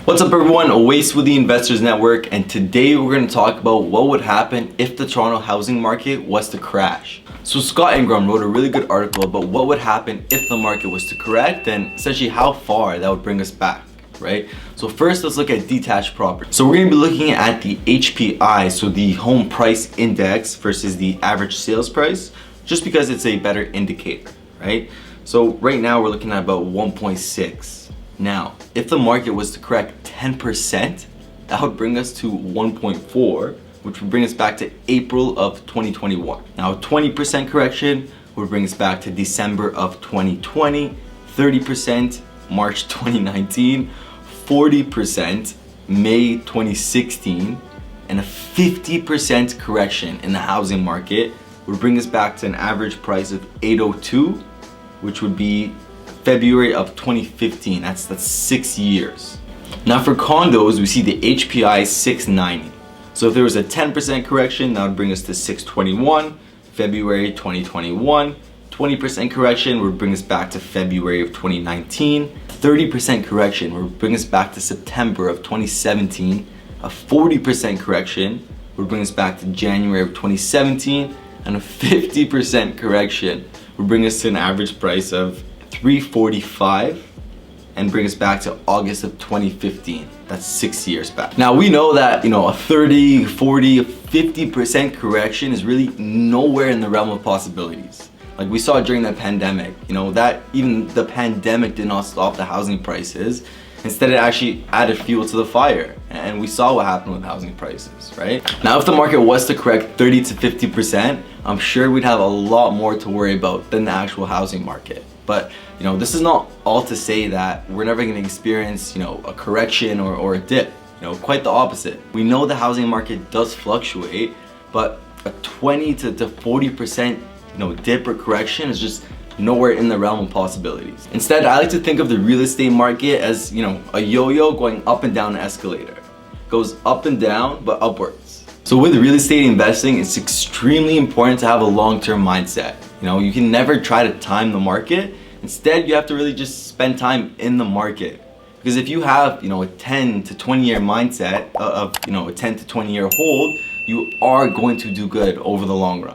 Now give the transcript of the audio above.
What's up everyone, Awais with the Investors Network, and today we're going to talk about what would happen if the Toronto housing market was to crash. So Scott Ingram wrote a really good article about what would happen if the market was to correct and essentially how far that would bring us back, right? So first let's look at detached property. So we're going to be looking at the HPI, so the home price index versus the average sales price, just because it's a better indicator, right? So right now we're looking at about 1.6. Now, if the market was to correct 10%, that would bring us to 1.4, which would bring us back to April of 2021. Now, 20% correction would bring us back to December of 2020, 30% March 2019, 40% May 2016, and a 50% correction in the housing market would bring us back to an average price of 802, which would be February of 2015. That's 6 years. Now for condos, we see the HPI 690. So if there was a 10% correction, that would bring us to 621, February 2021. 20% correction would bring us back to February of 2019. 30% correction would bring us back to September of 2017. A 40% correction would bring us back to January of 2017. And a 50% correction would bring us to an average price of $345 and bring us back to August of 2015. That's 6 years back. Now we know that, a 30, 40, 50% correction is really nowhere in the realm of possibilities. Like we saw during the pandemic, that even the pandemic did not stop the housing prices. Instead, it actually added fuel to the fire. And we saw what happened with housing prices, right? Now, if the market was to correct 30 to 50%, I'm sure we'd have a lot more to worry about than the actual housing market. But, this is not all to say that we're never going to experience, a correction or a dip. Quite the opposite. We know the housing market does fluctuate, but a 20 to 40%, dip or correction is just nowhere in the realm of possibilities. Instead, I like to think of the real estate market as, a yo-yo going up and down an escalator. It goes up and down, but upwards. So with real estate investing, it's extremely important to have a long-term mindset. You can never try to time the market. Instead, you have to really just spend time in the market. Because if you have, a 10 to 20 year mindset of, a 10 to 20 year hold, you are going to do good over the long run.